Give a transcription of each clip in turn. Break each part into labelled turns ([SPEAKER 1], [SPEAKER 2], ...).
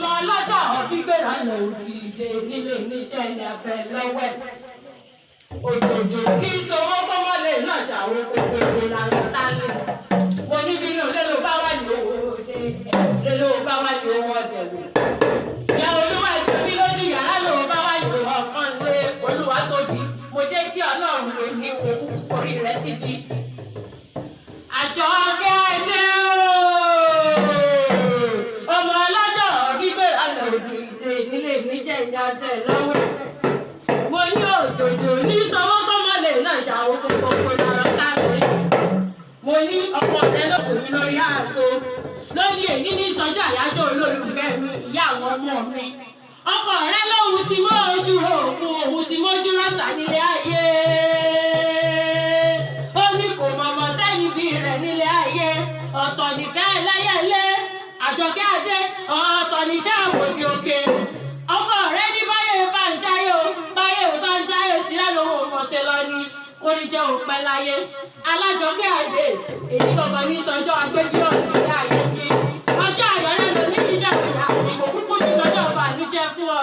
[SPEAKER 1] ọmọ ọlọ́jọ́ gbígbéra lọ òkìrìjẹ nílé níjẹ́ ní abẹ lọ́wẹ́ òjòjò kí sowó kọ́mọ́lé náà jàwó gbogbo lára tálẹ̀ mo ní bí inú lélo bá wà ní owó òde lélo bá wà ní owó ọ̀dẹ̀wò ìyá olúwa ìjọbí lójú yàrá ló bá wà ní ọkàn lé olúwa tóbi mo dé sí ọlọ́run ló ní owó orí rẹ̀ síbi àjọ kẹ́ẹ̀dẹ́ ọmọ ọlọ́jọ́ gbígbéra lọ òkìrìjẹ nílé níjẹ́ ní abẹ lọ́wẹ́ mo ní òjòjò ní sanwó kọ́mọ́lé náà jàwó gbogbo lára tálẹ̀ mo ní ọkọ rẹ ló pè mí lórí ààtò lónìí èyí ní sọjọ́ àyájọ́ olólùfẹ́ mi ìyá àwọn ọmọ mi ọkọ rẹ lóhun ti mójú òògùn òun ti mójú rọ́ṣà nílé ayé ó ní kò mọ̀mọ́ sẹ́ni bí rẹ̀ nílé ayé ọ̀tọ̀ nífẹ́ ẹlẹ́yẹlé àjọkẹ́ adé ọ̀tọ̀ nífẹ́ àwòdì òkè ọkọ rẹ ní báyé bá ń jáyé o báyé ò bá ń jáyé tìrẹ lòun ò mọ̀ ṣe lọ ní kó ní jẹ́ òpẹ́ láyé alájọkẹ́ àdé èyí lọ́gbọ̀n ní sọjọ́ agbébí ọ̀sìn ní ayé bí ọjọ́ àyọ̀rẹ́ ló ní jíjà ìyá ìkó kúkú ní lọ́jọ́ ìbànújẹ́ fún ọ.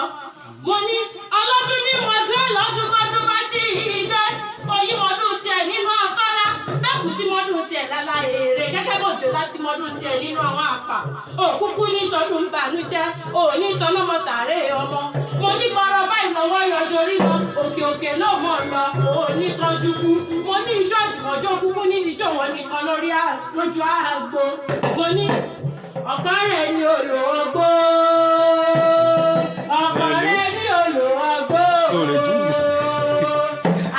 [SPEAKER 1] mo ní ọlọ́dún ní mọ̀dún lọ́dún mọ́dún bá tí ì dé oyin mọ́dún tiẹ̀ nínú afárá dákùn tí mọ́dún tiẹ̀ lálá èrè gẹ́gẹ́ bòjò láti mọ́dún tiẹ̀ nínú àwọn àpà òkúkú ní sọdún ìbànújẹ́ òní tọ́lọ́mọ sàárè ọmọ mo ní bọ́rọ̀ báyìí lọ́wọ́ yọjọ́ rí lọ òkè òkè náà mọ̀ lọ òní tọ́jú kú mo ní ìjọ àjùmọ̀jọ́ kúkú ní ìjọ wọn nìkan lójú àgbo mo ní ọ̀pá rẹ̀ ní olóògbó ọ̀pá rẹ̀ ní olóògbó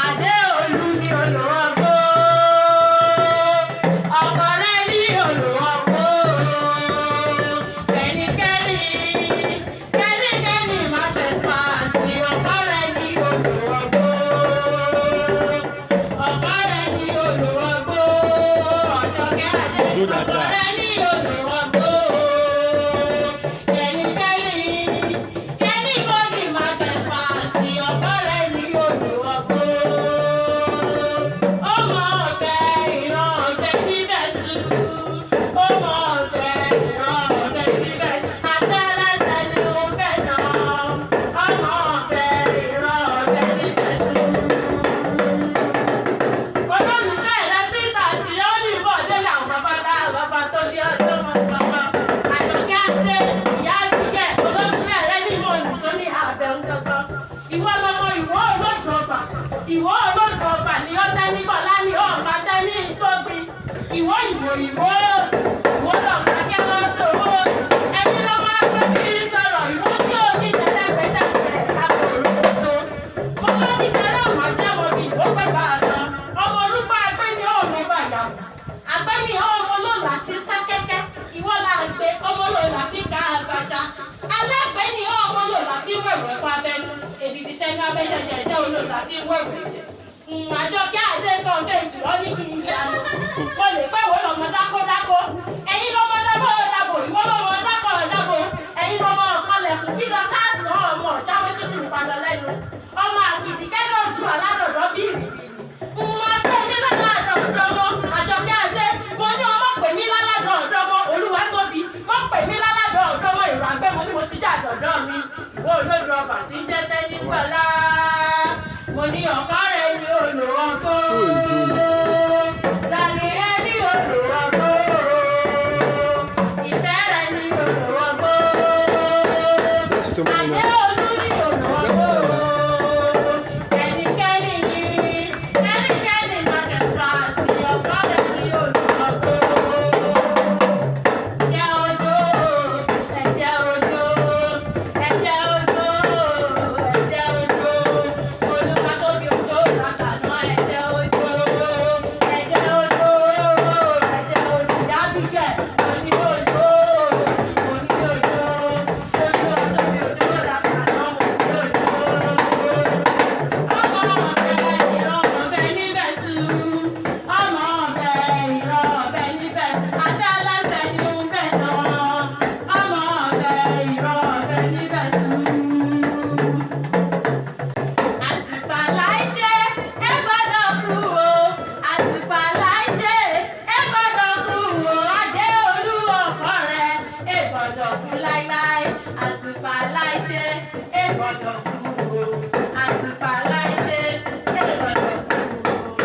[SPEAKER 1] adé olú ní olóògbó ọ̀pá rẹ̀ ní olóògbó kẹ́nikẹ́ni má trespass ní ọ̀pá rẹ̀ ní olóògbó ọ̀pá rẹ̀ ní olóògbó ọ̀jọ̀gẹ́ adé ọ̀pá rẹ̀ ní olóògbó. Ìwọ olóòtú ọba ni ó tẹ́ ní bọ̀lá ni ó máa tẹ́ ní ìtóbi. Ìwọ ìwò lọ́mọ kẹ́ lọ sòwò. Ẹni ló máa gbé kí sọ̀rọ̀ ìwọ tí ó ní tẹ́lẹ̀pẹ́tẹ́pẹ́ àkòrò tó. Mo lọ ní tẹ́lẹ̀ ọmọ jẹ́ mo bí ìwọ pẹ́ bá a lọ. Ọmọ olúgbà ẹgbẹ́ ni ó mú bàyà. Àgbẹ̀ ni ọmọ lòlá ti sá kẹ́kẹ́. Ìwọ là ń gbé ọmọ lòlá ti ká àgbàjá. Alágbẹ̀ ni ọmọ lòlá ti wẹ̀wẹ̀ pa abẹ́nu. Èdìdì sẹ́nu abẹ́jẹ̀jẹ̀ jẹ́ olóòlà tí ń wẹ̀wẹ̀ jẹ. Àjọkẹ́ Adé sọ fẹ́ jù ọ́ ní kí n yà lọ. Mo lè pẹ́ wo lọ́mọ dákódákó. Ẹ̀yin lọ́mọ dábò dábò, ìwọ lọ́mọ dákọ̀ dábò. Ẹ̀yin lọ́mọ ọ̀kanlẹ̀kùn kí lọ káàsán ọmọ jáwé tuntun padà lẹ́nu. Ọmọ àgìdì kẹ́lẹ́ ojú aládọ̀dọ̀ bí ìrìbìrì. Mo pè mí láládọ̀dọ̀ mọ́ Àjọkẹ́ Adé. Mo ní ọmọ pè mí láládọ̀dọ̀ mọ́ Olúwatóbi. Mo pè mí láládọ̀dọ̀ mọ́ ìrọ̀ àgbẹ̀ mo ní mo ti jà dọ̀dọ̀ mi. Ìwọ olódò ọba tí ń jẹ́jẹ́ nígbàlá. Mo ní ọ̀ká rẹ̀ ní olùwọ́gbó. Dàní ẹ ní olùwọ́gbó. Ìfẹ́ rẹ̀ ní olùwọ́gbó. Àjẹ́ olú ní olùwọ́gbó. Kẹ́nikẹ́ni máa trespass ní ọ̀ká rẹ̀ ní olùwọ́gbó. Ẹ̀jẹ̀ odò, ẹ̀jẹ̀ odò, ẹ̀jẹ̀ odò, ẹ̀jẹ̀ odò. Olúwatóbi òjò làkàná ẹ̀jẹ̀ odò, ẹ̀jẹ̀ odò, ẹ̀jẹ̀ odò. Yábíkẹ́ oní odò, oní odò. Olúwatóbi òjò làkàná àtùpà láìṣe é gbọ́dọ̀ kú o àtùpà láìṣe é gbọ́dọ̀ kú o.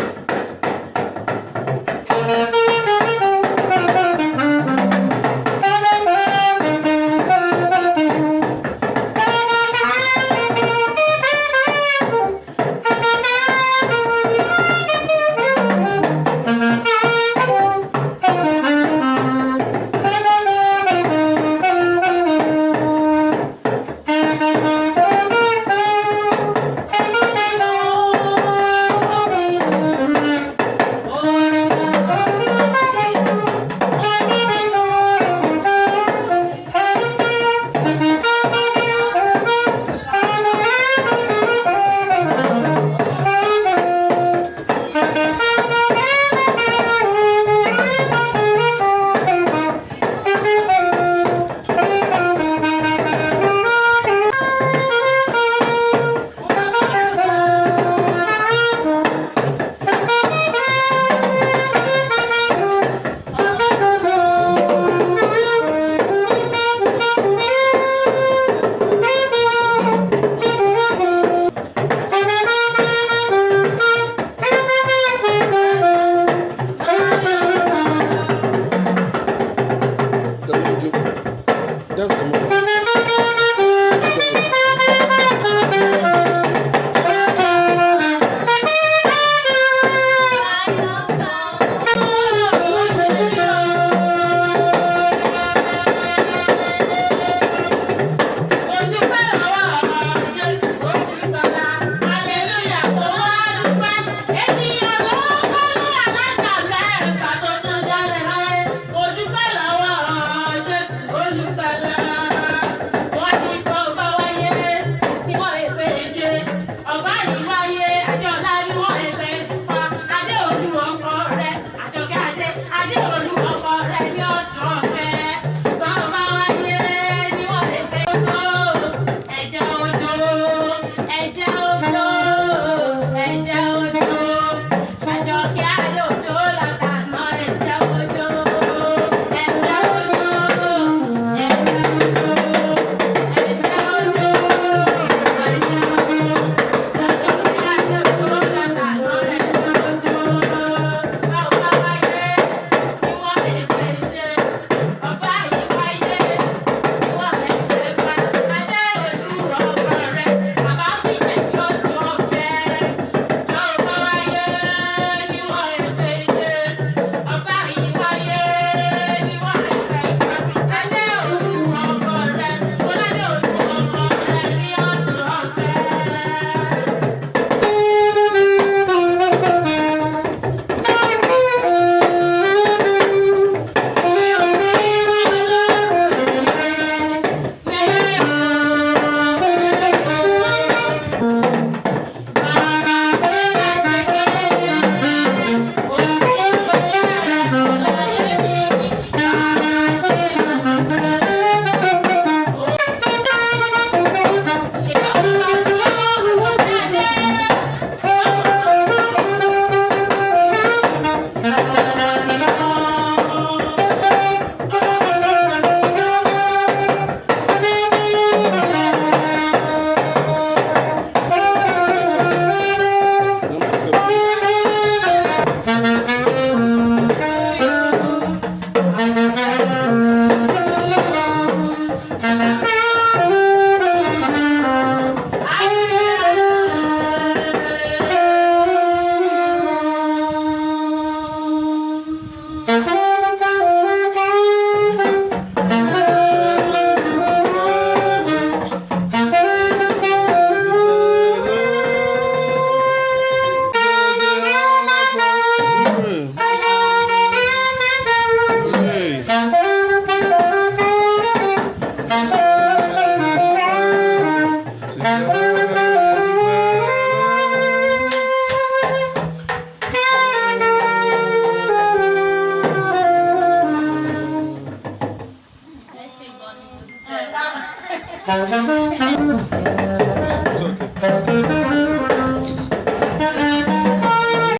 [SPEAKER 2] Thank you.